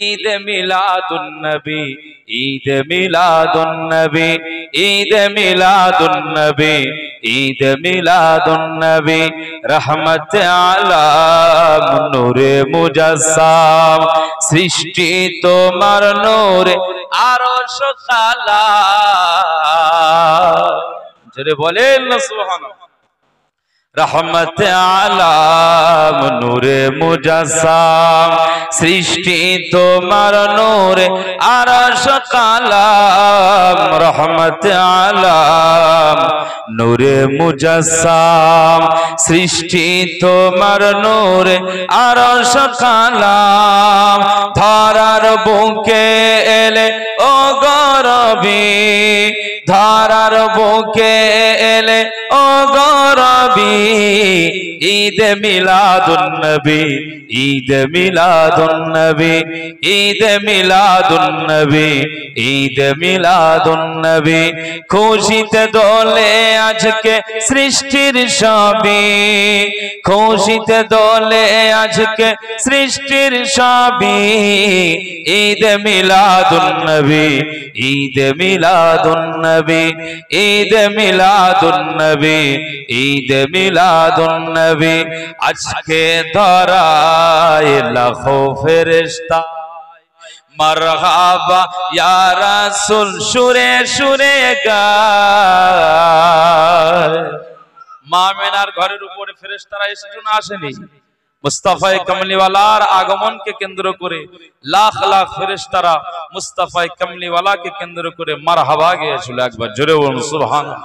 ঈদ মিলাদুন নবী, ঈদ মিলাদুন নবী, ঈদ মিলাদুন নবী, ঈদ মিলাদুন নবী, রহমত আলাম নূরে মুজাসসাম, সৃষ্টি তোমার নূরে আরশ কালা। জোরে বলেন না সুবহানাল্লাহ। রহমত আলাম নূরে মুজাসসাম, সৃষ্টি তোমার নূরে আরশ কালাম, রহমত আলাম নূরে মুজাসসাম, সৃষ্টি তোমার নূরে আরশ কালাম। ধরার বুকে এলে ও গরবী, ধরার বুকে এলে ও গরবী, ঈদ মিলাদুন নবী, ঈদ মিলাদুন নবী, ঈদ মিলাদুন নবী, ঈদ মিলাদুন নবী। খুশিতে দোলে আজকে সৃষ্টির সবই, খুশিতে দোলে আজকে সৃষ্টির সবই, ঈদ মিলাদুন নবী, ঈদ মিলাদুন নবী, ঈদ মিলাদুন নবী, ঈদ মিলাদুন নবী। আজকে ধরায় লাখো ফেরেশতা মারহাবা ইয়া রাসূল সুরে সুরে গায়। মা আমিনার ঘরের উপরে ফেরেশতারা এসেছে না আসেনি? মুস্তাফায়ে কামলিওয়ালার আগমনকে কেন্দ্র করে লাখ লাখ ফেরেশতারা মুস্তাফায়ে কামলিওয়ালাকে কেন্দ্র করে মারহাবা গেয়েছিল। একবার জোরে বলুন সুবহানাল্লাহ।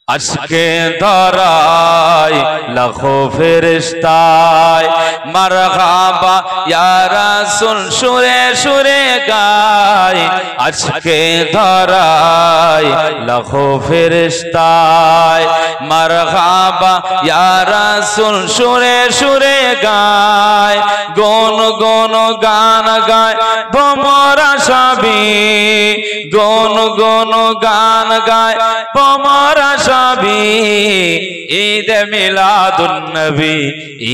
আজকে ধরায় লাখো ফেরেশতায় মারহাবা ইয়া রাসূল সুরে সুরে গায়। আজকে ধরায় লাখো ফেরেশতায় মারহাবা ইয়া রাসূল সুরে সুরে গায়। গুন গুন গান গায় ভমরা সবই, গুন গুন গান গায় ভমরা সবই, ঈদ মিলাদুন নবী,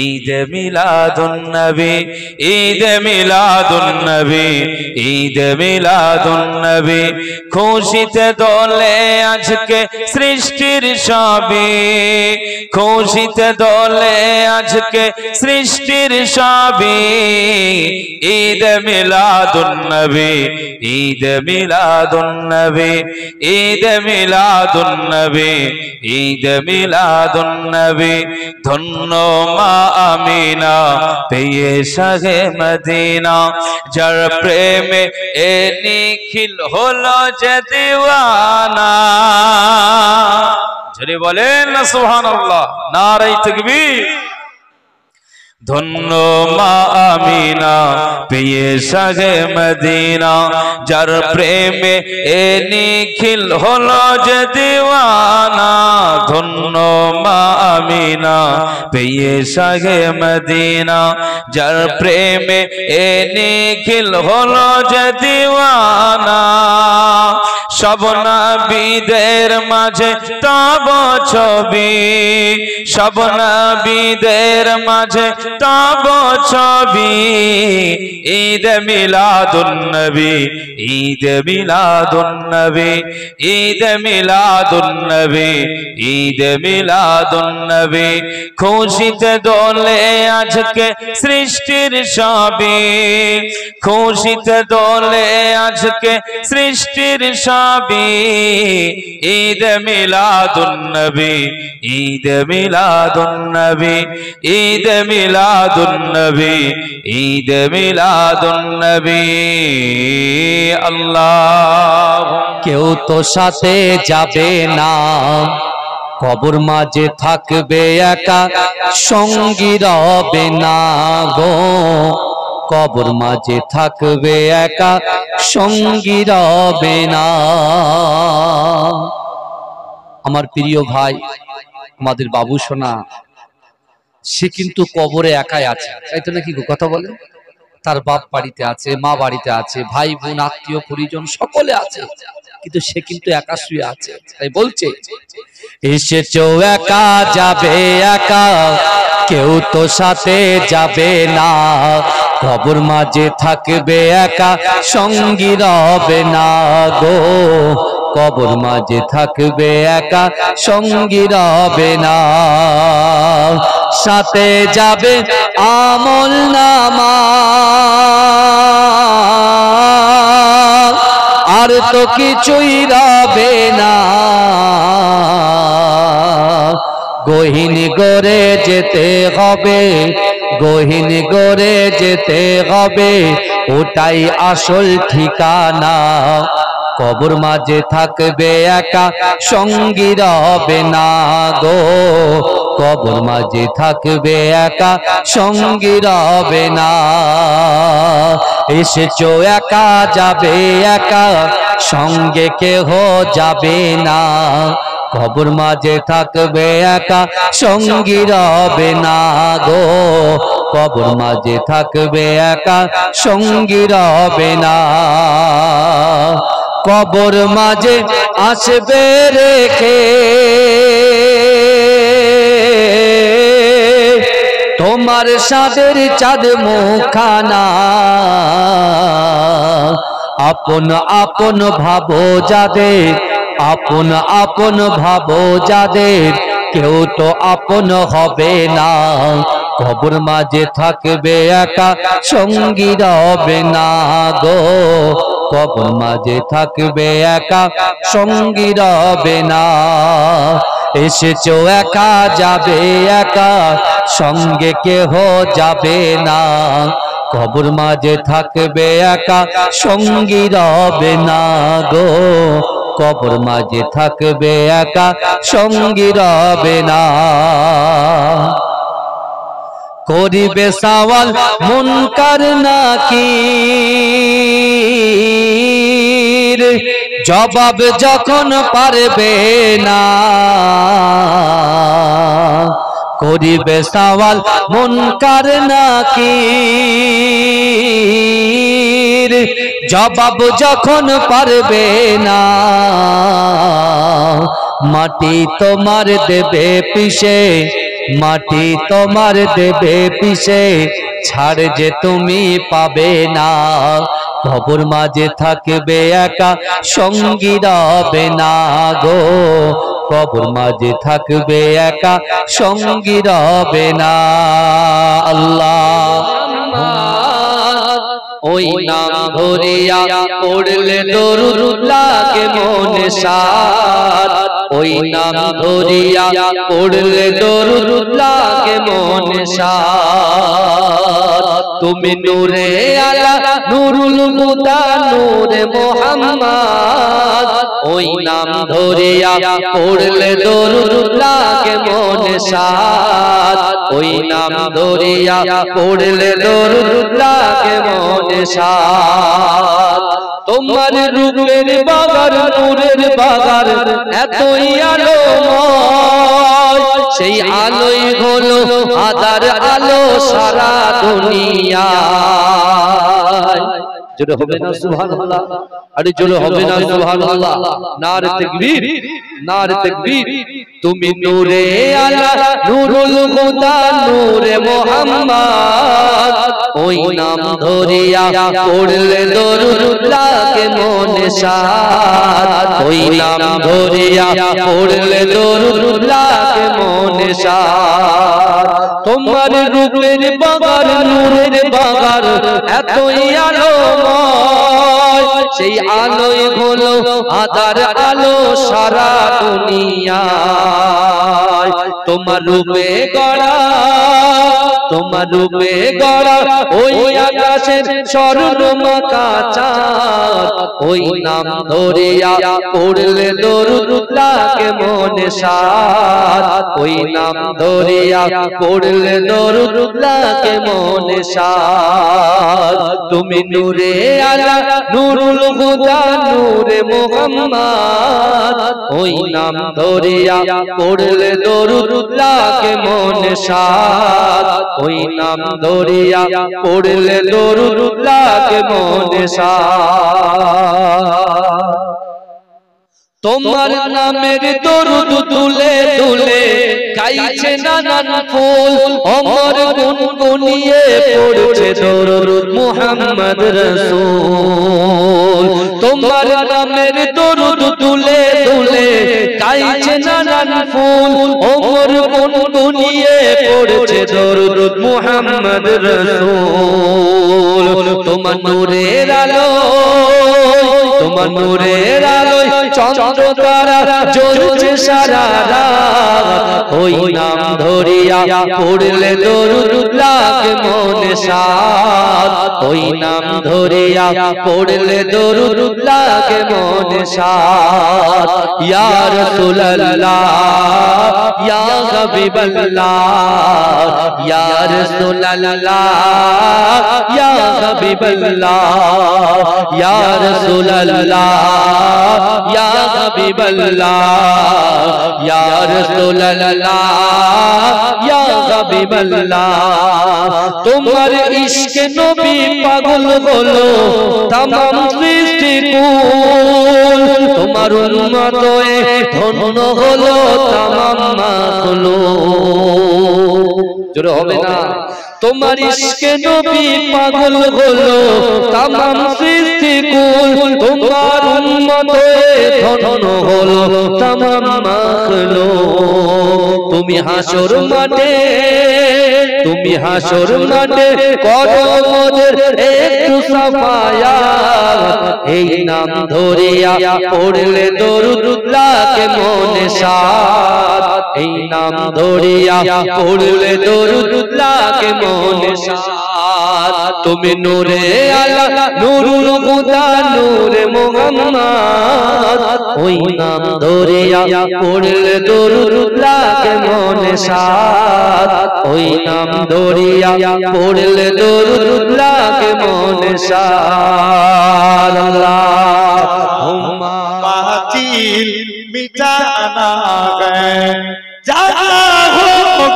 ঈদ মিলাদুন নবী, ঈদ মিলাদুন নবী, ঈদ মিলাদুন নবী। খুশিতে দোলে আজকে সৃষ্টির সবই, খুশিতে দোলে আজকে সৃষ্টির সবই, ঈদ মিলাদুন নবী, ঈদ মিলাদুন নবী, ঈদ মিলাদুন নবী, ঈদ মিলাদুন নবী। ধন্য মা আমিনা পেয়ে শাহে মদিনা, যার প্রেমে এ নিখিল হলো যে দিওয়ানা। জোরে বলেন না সুবহানাল্লাহ, নারে তাকবীর। ধন্য মা আমিনা পেয়ে শাহে মদিনা, যার প্রেমে এ নিখিল হলো যে দিওয়ানা। ধন্য মা আমিনা পেয়ে শাহে মদিনা, যার প্রেমে এ নিখিল হলো যে দিওয়ানা। সব নবীদের মাঝে তব ছবি, সব নবীদের মাঝে তব ছবি, ঈদ মিলাদুন নবী, ঈদ মিলাদুন নবী, ঈদ মিলাদুন নবী, ঈদ মিলাদুন নবী। খুশিতে দোলে আজকে সৃষ্টির সবই, খুশিতে দোলে আজকে সৃষ্টির সবই, ঈদ মিলাদুন নবী, ঈদ মিলাদুন নবী, ঈদ মিলাদুন নবী, ঈদ মিলাদুন নবী। আল্লাহ। কেউ তো সাথে যাবে না, কবর মাঝে থাকবে একা, সঙ্গী রবে না গো। কবর মাঝে থাকবে একা, সঙ্গী রবে না। আমার প্রিয় ভাই, আমাদের বাবু সোনা, সে কিন্তু কবরে একাই আছে, তাই তো নাকি কথা বলে? তার বাপ বাড়িতে আছে, মা বাড়িতে আছে, ভাই বোন আত্মীয় পরিজন সকলে আছে, কিন্তু সে কিন্তু একা শুয়ে আছে। তাই বলছে এসেছো একা যাবে একা, কেউ তো সাথে যাবে না। কবর মাঝে থাকবে একা সঙ্গী রবে না গো কবর মাঝে থাকবে একা সঙ্গী রবে না সাথে যাবে আমল নামা আর তো কিছুই রবে না গহীন গড়ে যেতে হবে গহীন গড়ে যেতে হবে ওটাই আসল ঠিকানা কবর মাঝে থাকবে একা সঙ্গী রবে না গো কবর মাঝে থাকবে একা সঙ্গী রবে না এসেছো একা যাবে একা সঙ্গে কেহ যাবে না কবর মাঝে থাকবে একা সঙ্গী রবে না গো কবর মাঝে থাকবে একা সঙ্গী রবে না কবর মাঝে আসবে রেখে তোমার সাদের চাঁদ মুখানা আপন আপন ভাবো যাদের আপন আপন ভাবো যাদের কেউ তো আপন হবে না কবর মাঝে থাকবে একা সঙ্গী রবে না গো কবর মাঝে থাকবে একা সঙ্গী রবে না এসেছো একা যাবে একা সঙ্গে কেহ যাবে না কবর মাঝে থাকবে একা সঙ্গী রবে না গো কবর মাঝে থাকবে একা সঙ্গী রবে না করিবে সওয়াল মুনকার নাকির জবাব যখন পারবে না করিবে সওয়াল মুনকার নাকির জবাব যখন পারবে না মাটি তোমার দেবে পিছে মাটি তোমার দেবে পিছে ছাড় যে তুমি পাবে না কবর মাঝে থাকবে একা সঙ্গী রবে না গো কবর মাঝে থাকবে একা সঙ্গী রবে না আল্লাহ ওই নাম ধরিয়া পড়লে দরুদ লাগে মনে সাত ওই নাম ধরিয়া পড়লে দরুদ লাগে মনে সাত তুমি নূরে আলা নূরুল হুদা নূরে মুহাম্মদ ওই নাম ধরিয়া পড়লে দরুদ লাগে মনে সাত ওই নাম ধরিয়া পড়লে দরুদ লাগে মনে সাত তোমার রূপের বাগার নূরের বাগার এতই আলোময় সেই আলোই হলো আদার আলো সারা দুনিয়া জোরে হবে না সুবহানাল্লাহ আরে জোরে হবে না সুবহানাল্লাহ নারে তাকবীর নারে তাকবীর তুমি নূরে আলা নূরুল হুদা নূরে মুহাম্মদ ওই নাম ধরিয়া পড়লে দরুদ লাগে মনে সাত ওই নাম ধরিয়া পড়লে দরুদ লাগে মনে সাত তোমার রূপের বাগার নূরের বাগার এতই আলোময় সেই আলোই হলো আদার আলো সারা দুনিয়ায় তোমার রূপে গড়া তোমার রূপে গড়া ওই আকাশের স্বর্ণমাকা চাঁদ ওই নাম ধরিয়া পড়লে দরুদ লাগে মনে সাত ওই নাম ধরিয়া পড়লে দরুদ লাগে মনে সাত তুমি নূরে আলা নূরুল হুদা নূরে মুহাম্মদ ওই নাম ধরিয়া পড়লে দরুদ লাগে মনে সাত ওই নাম ধরিয়া পড়লে দরুদ লাগে মনে সাত তোমার নামের দরুদ তুলে তুলে গাইছে নানান ফুল অমর গুনগুনিয়ে পড়ছে দরুদ মুহাম্মদ রাসূল তোমার নামের দরুদ তুলে তুলে গাইছে নানান ফুল অমর গুনগুনিয়ে পড়ছে দরুদ মুহাম্মদ রাসূল তোমার নূরের আলো তোমার নূরের আলোয় চন্দ্র তারা জ্বলছে সারা রাত ওই নাম ধরিয়া পড়লে দরুদ লাগে মনে সাত ওই নাম ধরিয়া পড়লে দরুদ লাগে মনে সাত ইয়া রাসূলুল্লাহ ইয়া হাবিবাল্লাহ ইয়া রাসূলুল্লাহ ইয়া হাবিবাল্লাহ ইয়া রাসূলুল্লাহ ইয়া হাবিবাল্লাহ ইয়া রাসূলুল্লাহ ইয়া হাবিবাল্লাহ তোমার ইশকে নবী পাগল হলো तमाम সৃষ্টি কুল তোমার উম্মত হয়ে ধন্য হলো तमाम মাখলুক জোরে হবে না তোমার ইশকে নবী পাগল হলো तमाम সৃষ্টি কুল তোমার উম্মত হয়ে ধন্য হলো तमाम মাখলুক তুমি হাসর মাঠে করো মোদের একটু সাফায়াত এই নাম ধরিয়া পড়লে দরুদ লাগে মনে সাত এই নাম ধরিয়া পড়লে দরুদ লাগে মনে সাত তুমি নূরে আলা নূরুল খুদা নূরে মুহাম্মদ ওই নাম ধরিয়া পড়লে দরুদ লাগে মনে সাত ওই নাম ধরিয়া পড়লে দরুদ লাগে মনে সাত আল্লাহুম্মা बातिल मिटाना है जगह को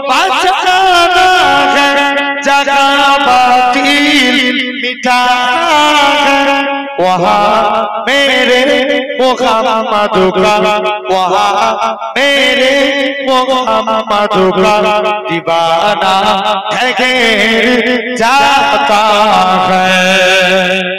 बचाना है जगह बातिल मिटाना है वहाँ मेरे मुहम्मद का वहाँ मेरे मुहम्मद का दीवाना ठहर जाता है।